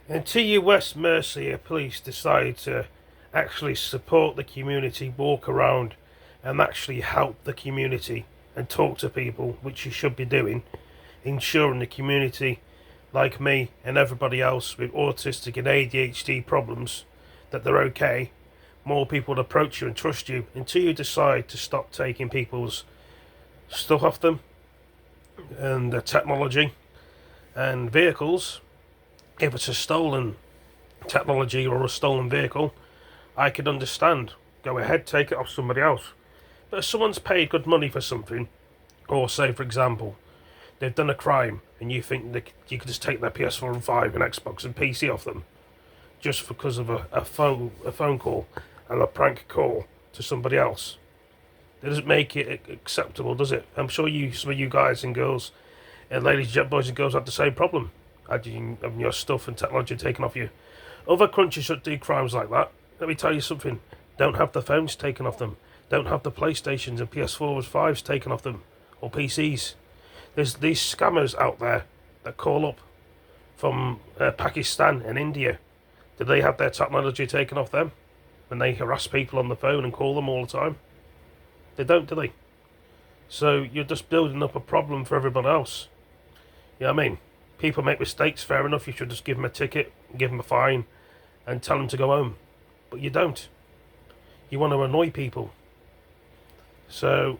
Until you West Mercia police decide to actually support the community, walk around and actually help the community and talk to people, which you should be doing, ensuring the community, like me and everybody else with autistic and ADHD problems, that they're okay, more people will approach you and trust you. Until you decide to stop taking people's stuff off them and technology and vehicles, if it's a stolen technology or a stolen vehicle, I can understand. Go ahead, take it off somebody else. But if someone's paid good money for something, or say for example, they've done a crime and you think that you could just take their PS4 and 5 and Xbox and PC off them just because of a phone call and a prank call to somebody else, that doesn't make it acceptable, does it? I'm sure some of you guys and girls and ladies, boys and girls have the same problem. Having your stuff and technology taken off you. Other countries that do crimes like that, let me tell you something, don't have the phones taken off them. Don't have the PlayStations and PS4s, 5s taken off them, or PCs. There's these scammers out there that call up from Pakistan and India. Do they have their technology taken off them when they harass people on the phone and call them all the time? They don't, do they? So you're just building up a problem for everybody else. You know what I mean? People make mistakes, fair enough. You should just give them a ticket, give them a fine, and tell them to go home. But you don't. You want to annoy people. So,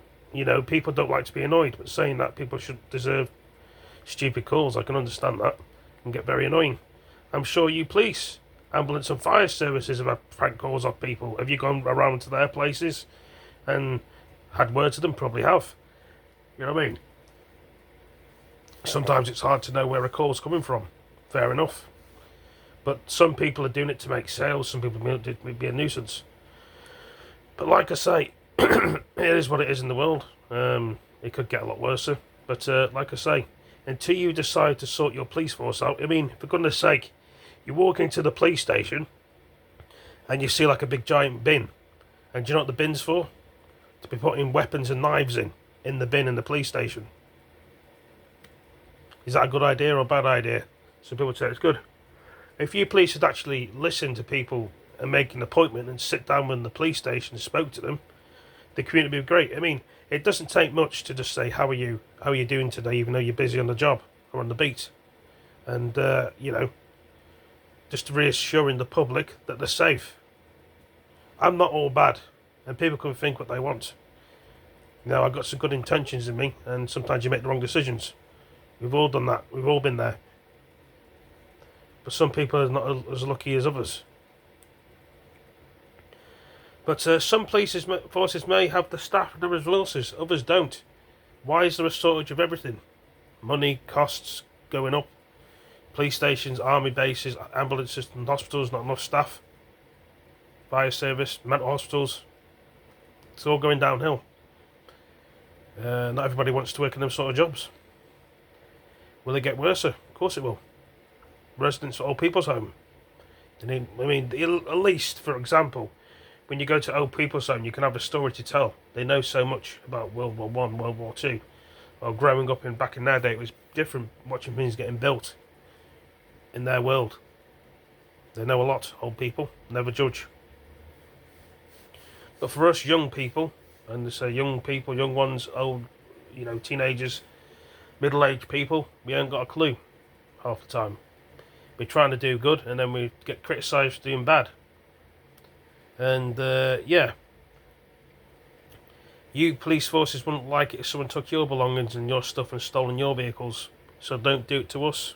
people don't like to be annoyed. But saying that, people should deserve stupid calls. I can understand that. And get very annoying. I'm sure you police, ambulance and fire services have had prank calls off people. Have you gone around to their places and had words to them? Probably have. You know what I mean? Sometimes it's hard to know where a call's coming from. Fair enough. But some people are doing it to make sales. Some people may be a nuisance. But like I say, it is what it is in the world. It could get a lot worse. But like I say, until you decide to sort your police force out, I mean, for goodness sake, you walk into the police station and you see like a big giant bin. And do you know what the bin's for? To be putting weapons and knives in the bin in the police station. Is that a good idea or a bad idea? Some people say it's good. If you police had actually listened to people and make an appointment and sit down with the police station and spoke to them, the community would be great. I mean, it doesn't take much to just say, how are you doing today, even though you're busy on the job or on the beat. And, just reassuring the public that they're safe. I'm not all bad, and people can think what they want. Now, I've got some good intentions in me, and sometimes you make the wrong decisions. We've all done that. We've all been there. But some people are not as lucky as others. But some forces may have the staff and the resources, others don't. Why is there a shortage of everything? Money, costs going up. Police stations, army bases, ambulances and hospitals, not enough staff. Fire service, mental hospitals. It's all going downhill. Not everybody wants to work in them sort of jobs. Will it get worse? Of course it will. Residents at old people's home. At least, for example, when you go to old people's home, you can have a story to tell. They know so much about World War One, World War Two. Well, growing up back in their day, it was different watching things getting built in their world. They know a lot, old people. Never judge. But for us young people, and they say young people, young ones, old, teenagers, middle-aged people, we ain't got a clue half the time. We're trying to do good, and then we get criticised for doing bad. And, you police forces wouldn't like it if someone took your belongings and your stuff and stolen your vehicles. So don't do it to us.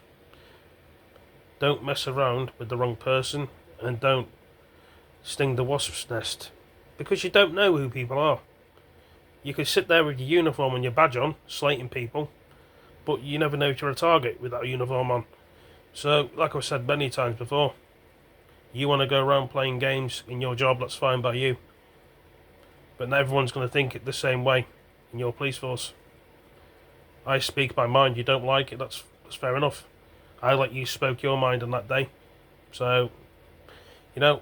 Don't mess around with the wrong person, and don't sting the wasp's nest. Because you don't know who people are. You could sit there with your uniform and your badge on, slating people, but you never know if you're a target with that uniform on. So, like I've said many times before, you want to go around playing games in your job, that's fine by you. But not everyone's going to think it the same way in your police force. I speak my mind, you don't like it, that's fair enough. I let you spoke your mind on that day. So, you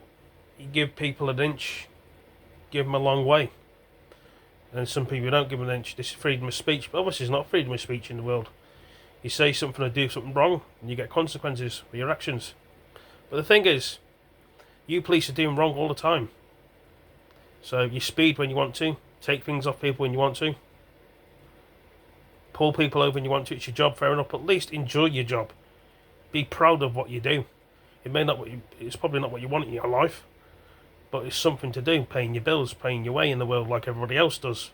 give people an inch, give them a long way. And some people don't give an inch. This is freedom of speech, but obviously it's not freedom of speech in the world. You say something or do something wrong, and you get consequences for your actions. But the thing is, you police are doing wrong all the time. So you speed when you want to, take things off people when you want to, pull people over when you want to. It's your job, fair enough. But at least enjoy your job. Be proud of what you do. It's probably not what you want in your life, but it's something to do. Paying your bills, paying your way in the world like everybody else does.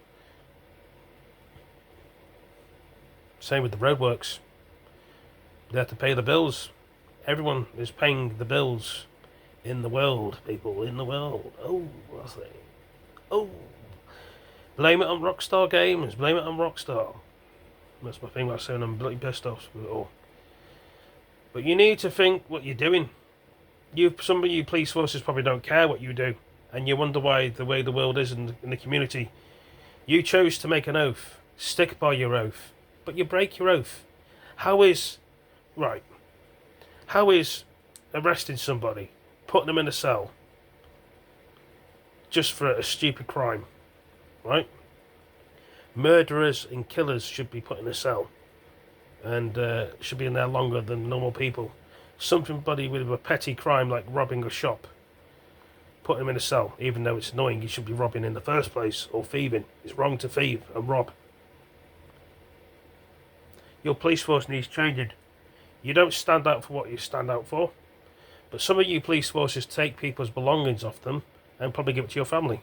Same with the roadworks. They have to pay the bills. Everyone is paying the bills in the world, people, in the world. Oh, what's that? Oh, blame it on Rockstar Games. Blame it on Rockstar. That's my thing about saying I'm bloody pissed off with it all. But you need to think what you're doing. Some of you police forces probably don't care what you do, and you wonder why the way the world is in the community. You chose to make an oath. Stick by your oath. But you break your oath. How is arresting somebody, putting them in a cell, just for a stupid crime, right? Murderers and killers should be put in a cell, and should be in there longer than normal people. Somebody with a petty crime like robbing a shop, put him in a cell, even though it's annoying. You should be robbing in the first place, or thieving. It's wrong to thieve and rob. Your police force needs changing. You don't stand out for what you stand out for, but some of you police forces take people's belongings off them and probably give it to your family.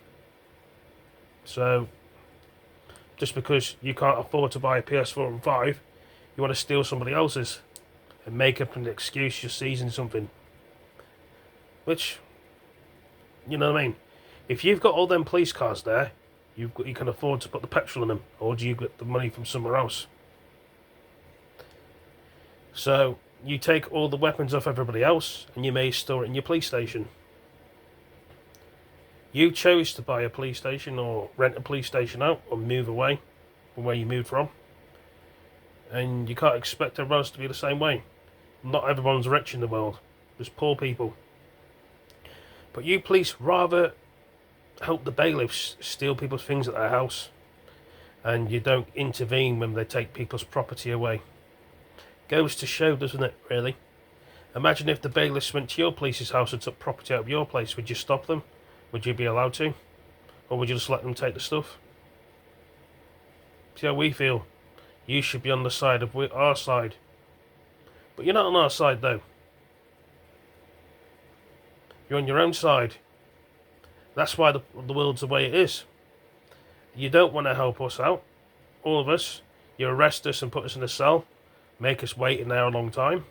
So, just because you can't afford to buy a PS4 and 5, you want to steal somebody else's and make up an excuse you're seizing something. Which, you know what I mean? If you've got all them police cars there, you can afford to put the petrol in them, or do you get the money from somewhere else? So, you take all the weapons off everybody else, and you may store it in your police station. You chose to buy a police station, or rent a police station out, or move away from where you moved from. And you can't expect everyone else to be the same way. Not everyone's rich in the world. There's poor people. But you police rather help the bailiffs steal people's things at their house, and you don't intervene when they take people's property away. Goes to show, doesn't it, really? Imagine if the bailiffs went to your police's house and took property out of your place. Would you stop them? Would you be allowed to? Or would you just let them take the stuff? See how we feel. You should be on the side of our side. But you're not on our side, though. You're on your own side. That's why the world's the way it is. You don't want to help us out. All of us. You arrest us and put us in a cell. Make us wait in there a long time.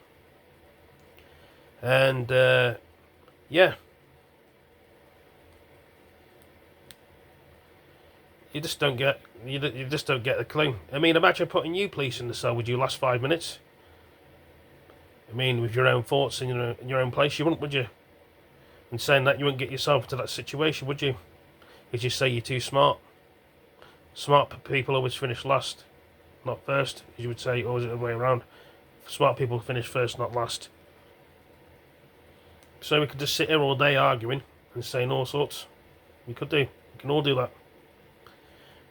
And, yeah. You just don't get the clue. I mean, imagine putting you police in the cell. Would you last 5 minutes? I mean, with your own thoughts in your own place, you wouldn't, would you? And saying that, you wouldn't get yourself into that situation, would you? Because you say you're too smart. Smart people always finish last, not first, as you would say, or is it the way around? Smart people finish first, not last. So we could just sit here all day arguing and saying all sorts. We could do. We can all do that.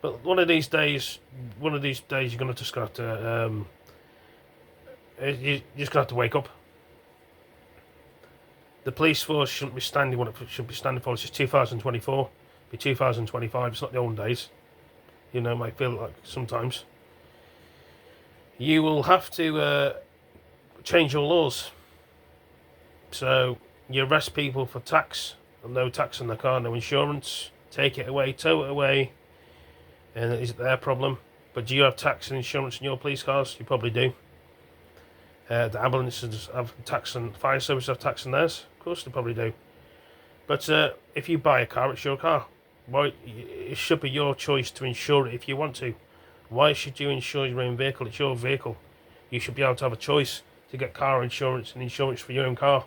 But one of these days, you're gonna just have to. You're just gonna have to wake up. The police force shouldn't be standing what it should be standing for. It's just 2024. It'll be 2025. It's not the old days. You know, it might feel like sometimes. You will have to change your laws. So you arrest people for tax, no tax on the car, no insurance. Take it away, tow it away. And is it their problem? But do you have tax and insurance in your police cars? You probably do. The ambulances have tax and fire services have tax in theirs. Of course they probably do. But if you buy a car, it's your car. Why? It should be your choice to insure it if you want to. Why should you insure your own vehicle? It's your vehicle. You should be able to have a choice to get car insurance and insurance for your own car.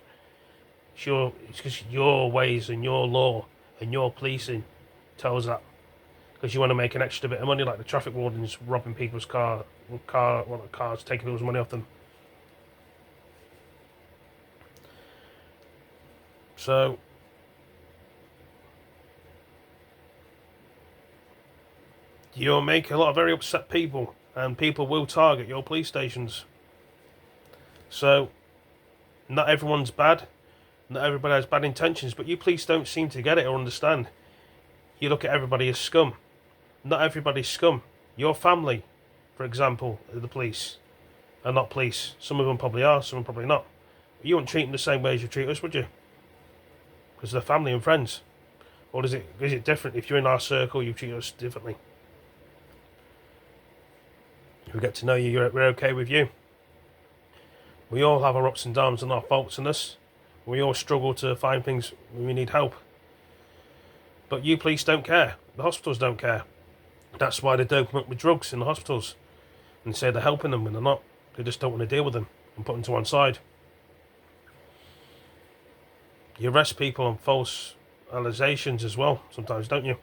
It's because your ways and your law and your policing tells that. Because you want to make an extra bit of money, like the traffic wardens robbing people's cars, taking people's money off them. So, you'll make a lot of very upset people, and people will target your police stations. So, not everyone's bad. Not everybody has bad intentions, but you police don't seem to get it or understand. You look at everybody as scum. Not everybody's scum. Your family, for example, are the police, are not police. Some of them probably are, some of them probably not. You wouldn't treat them the same way as you treat us, would you? Because they're family and friends. Or is it different? If you're in our circle, you treat us differently. If we get to know you, we're okay with you. We all have our ups and downs and our faults in us. We all struggle to find things when we need help. But you police don't care. The hospitals don't care. That's why they dope them up with drugs in the hospitals and say they're helping them when they're not. They just don't want to deal with them and put them to one side. You arrest people on false allegations as well sometimes, don't you?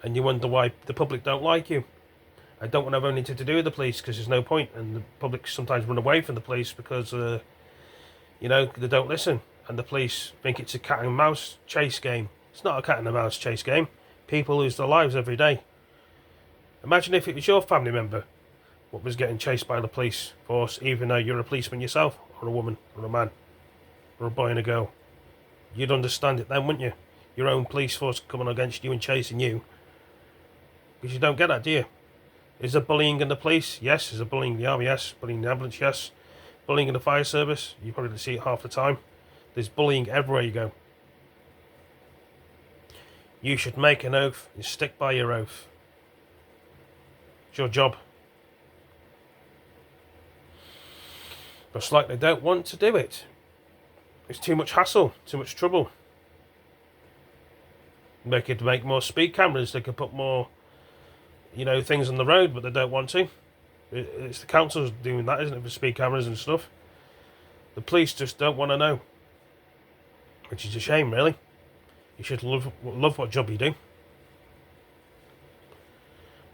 And you wonder why the public don't like you. I don't want to have anything to do with the police because there's no point, and the public sometimes run away from the police because they don't listen, and the police think it's a cat and mouse chase game. It's not a cat and mouse chase game. People lose their lives every day. Imagine if it was your family member what was getting chased by the police force, even though you're a policeman yourself, or a woman, or a man, or a boy and a girl. You'd understand it then, wouldn't you? Your own police force coming against you and chasing you. Because you don't get that, do you? Is there bullying in the police? Yes. Is there bullying in the army? Yes. Bullying in the ambulance? Yes. Bullying in the fire service? You probably don't see it half the time. There's bullying everywhere you go. You should make an oath and stick by your oath. It's your job. But it's like they don't want to do it. It's too much hassle, too much trouble. They could make more speed cameras, they could put more, things on the road, but they don't want to. It's the council's doing that, isn't it, for speed cameras and stuff. The police just don't want to know. Which is a shame, really. You should love what job you do.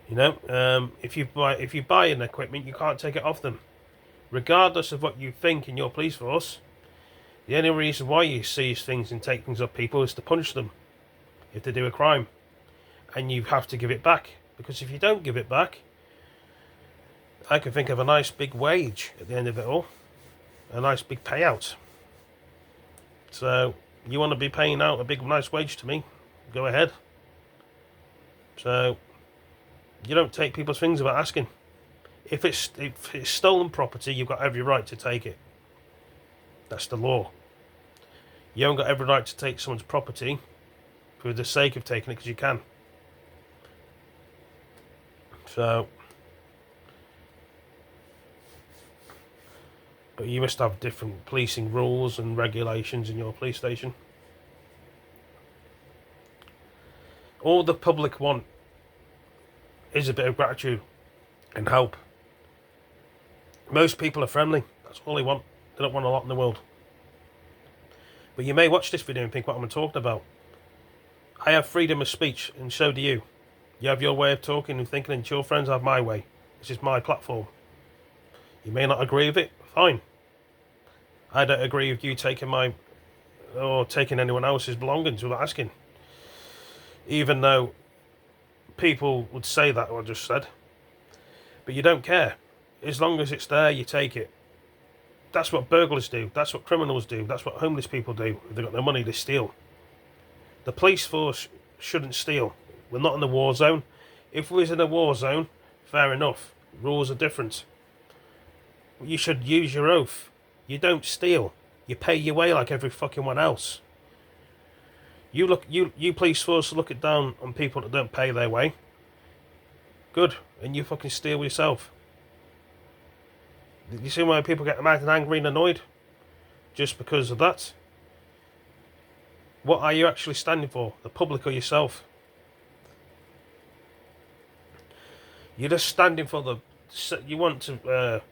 If you buy an equipment, you can't take it off them. Regardless of what you think in your police force, the only reason why you seize things and take things off people is to punish them if they do a crime. And you have to give it back. Because if you don't give it back, I can think of a nice big wage at the end of it all. A nice big payout. So, you want to be paying out a big nice wage to me? Go ahead. So, you don't take people's things without asking. If it's stolen property, you've got every right to take it. That's the law. You haven't got every right to take someone's property for the sake of taking it because you can. So, but you must have different policing rules and regulations in your police station. All the public want is a bit of gratitude and help. Most people are friendly. That's all they want. They don't want a lot in the world. But you may watch this video and think what I'm talking about. I have freedom of speech, and so do you. You have your way of talking and thinking, and your friends have my way. This is my platform. You may not agree with it. Fine. I don't agree with you taking taking anyone else's belongings without asking. Even though people would say that, what I just said. But you don't care. As long as it's there, you take it. That's what burglars do. That's what criminals do. That's what homeless people do. If they've got no money, they steal. The police force shouldn't steal. We're not in a war zone. If we was in a war zone, fair enough. Rules are different. You should use your oath. You don't steal. You pay your way like every fucking one else. You police force look it down on people that don't pay their way. Good. And you fucking steal yourself. You see why people get mad and angry and annoyed? Just because of that? What are you actually standing for? The public or yourself? You're just standing for you want to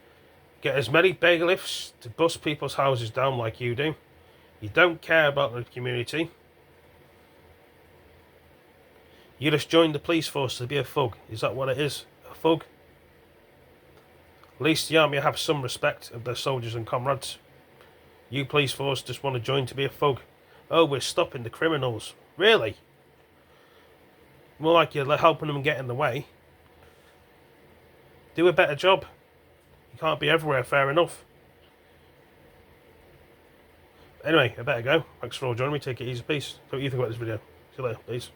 get as many bailiffs to bust people's houses down like you do. You don't care about the community. You just joined the police force to be a thug. Is that what it is? A thug? At least the army have some respect of their soldiers and comrades. You police force just want to join to be a thug. Oh, we're stopping the criminals. Really? More like you're helping them get in the way. Do a better job. You can't be everywhere, fair enough. Anyway, I better go. Thanks for all joining me. Take it easy. Peace. So what do you think about this video? See you later. Peace.